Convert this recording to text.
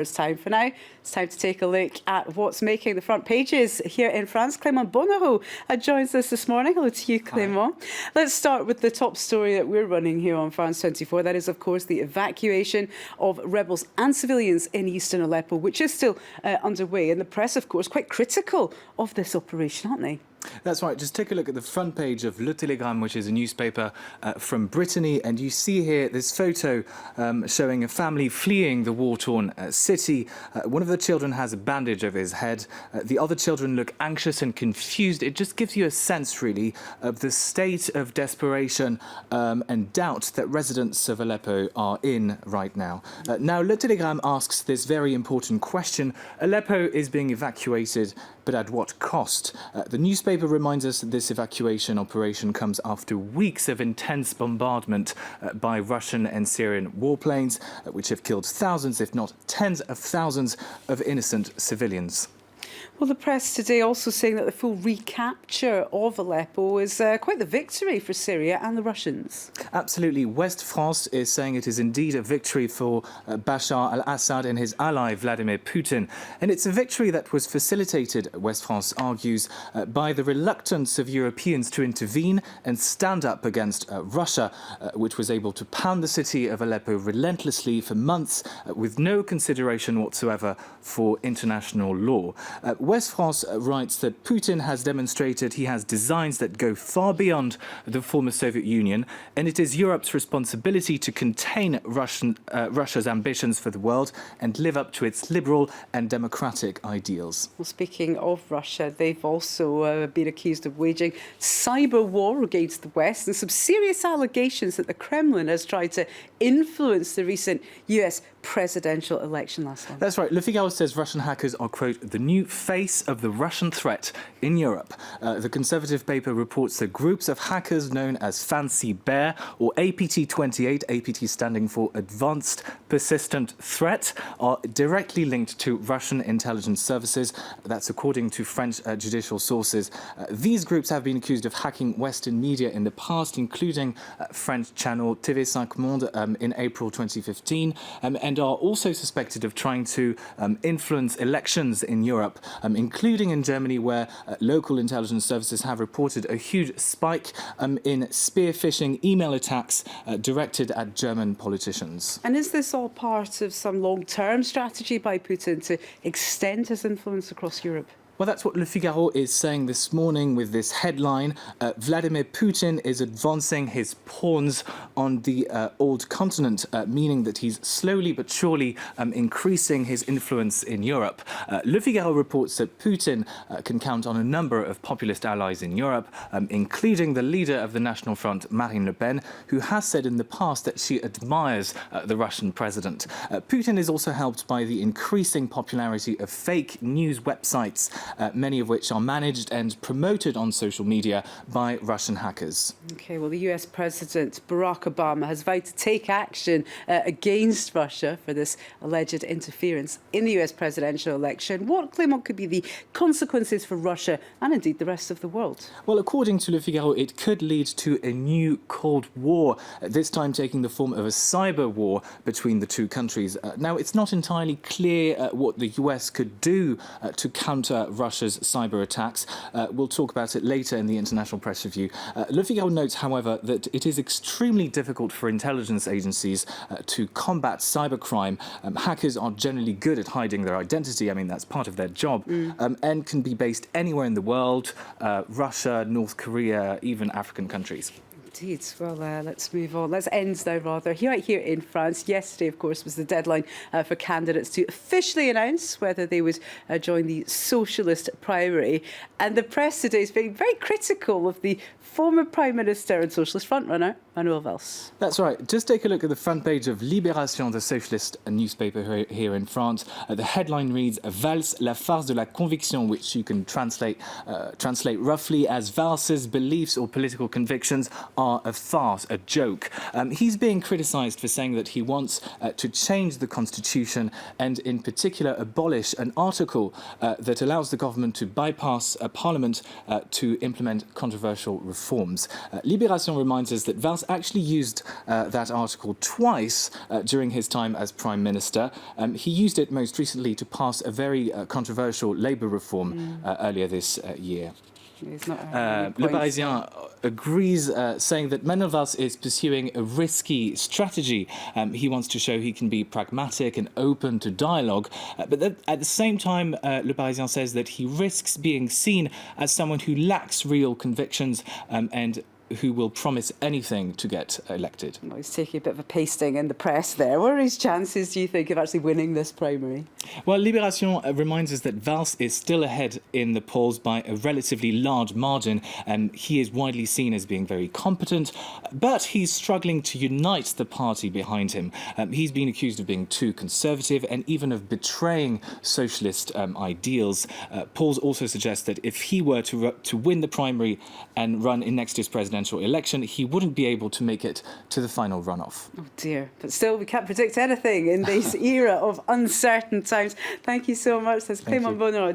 It's time for now. It's time to take a look at what's making the front pages here in France. Clément Bonnereau joins us this morning. Hello to you, Clément. Hi. Let's start with the top story that we're running here on France 24. That is, of course, the evacuation of rebels and civilians in eastern Aleppo, which is still underway. And the press, of course, quite critical of this operation, aren't they? That's right. Just take a look at the front page of Le Télégramme, which is a newspaper from Brittany, and you see here this photo showing a family fleeing the war-torn city. One of the children has a bandage over his head. The other children look anxious and confused. It just gives you a sense, really, of the state of desperation and doubt that residents of Aleppo are in right now. Now, Le Télégramme asks this very important question. Aleppo is being evacuated, but at what cost? The newspaper reminds us that this evacuation operation comes after weeks of intense bombardment by Russian and Syrian warplanes, which have killed thousands, if not tens of thousands, of innocent civilians. Well, the press today also saying that the full recapture of Aleppo is quite the victory for Syria and the Russians. Absolutely. West France is saying it is indeed a victory for Bashar al-Assad and his ally Vladimir Putin. And it's a victory that was facilitated, West France argues, by the reluctance of Europeans to intervene and stand up against Russia, which was able to pound the city of Aleppo relentlessly for months with no consideration whatsoever for international law. West France writes that Putin has demonstrated he has designs that go far beyond the former Soviet Union, and it is Europe's responsibility to contain Russia's ambitions for the world and live up to its liberal and democratic ideals. Well, speaking of Russia, they've also been accused of waging cyber war against the West and some serious allegations that the Kremlin has tried to influence the recent US presidential election last month. That's right. Le Figaro says Russian hackers are, quote, the new face of the Russian threat in Europe. The conservative paper reports that groups of hackers known as Fancy Bear or APT28, APT standing for Advanced Persistent Threat, are directly linked to Russian intelligence services. That's according to French judicial sources. These groups have been accused of hacking Western media in the past, including French channel TV5 Monde in April 2015, and are also suspected of trying to influence elections in Europe, including in Germany, where local intelligence services have reported a huge spike in spear phishing email attacks directed at German politicians. And is this all part of some long-term strategy by Putin to extend his influence across Europe? Well, that's what Le Figaro is saying this morning with this headline. Vladimir Putin is advancing his pawns on the old continent, meaning that he's slowly but surely increasing his influence in Europe. Le Figaro reports that Putin can count on a number of populist allies in Europe, including the leader of the National Front, Marine Le Pen, who has said in the past that she admires the Russian president. Putin is also helped by the increasing popularity of fake news websites, many of which are managed and promoted on social media by Russian hackers. OK, well, the US President Barack Obama has vowed to take action against Russia for this alleged interference in the US presidential election. What, Clément, could be the consequences for Russia and indeed the rest of the world? Well, according to Le Figaro, it could lead to a new Cold War, this time taking the form of a cyber war between the two countries. Now, it's not entirely clear what the US could do to counter Russia's cyber attacks. We'll talk about it later in the International Press Review. Le Figaro notes, however, that it is extremely difficult for intelligence agencies to combat cybercrime. Hackers are generally good at hiding their identity. I mean, that's part of their job, and can be based anywhere in the world, Russia, North Korea, even African countries. Indeed. Well, let's move on. Let's end now, rather. Right here in France, yesterday, of course, was the deadline for candidates to officially announce whether they would join the Socialist primary. And the press today is being very critical of the former Prime Minister and Socialist frontrunner, Manuel Valls. That's right. Just take a look at the front page of Libération, the Socialist newspaper here in France. The headline reads, Valls, la farce de la conviction, which you can translate roughly as Vals's beliefs or political convictions are a farce, a joke. He's being criticised for saying that he wants to change the constitution and in particular abolish an article that allows the government to bypass a parliament to implement controversial reforms. Libération reminds us that Valls actually used that article twice during his time as Prime Minister. He used it most recently to pass a very controversial labour reform earlier this year. Le Parisien agrees, saying that Manuel Valls is pursuing a risky strategy. He wants to show he can be pragmatic and open to dialogue. But at the same time, Le Parisien says that he risks being seen as someone who lacks real convictions and who will promise anything to get elected. Well, he's taking a bit of a pasting in the press there. What are his chances, do you think, of actually winning this primary? Well, Libération reminds us that Valls is still ahead in the polls by a relatively large margin, and he is widely seen as being very competent, but he's struggling to unite the party behind him. He's been accused of being too conservative and even of betraying socialist ideals. Polls also suggest that if he were to win the primary and run in next year's presidential election, he wouldn't be able to make it to the final runoff. Oh dear. But still, we can't predict anything in this era of uncertain times. Thank you so much. That's Clément Bonneau.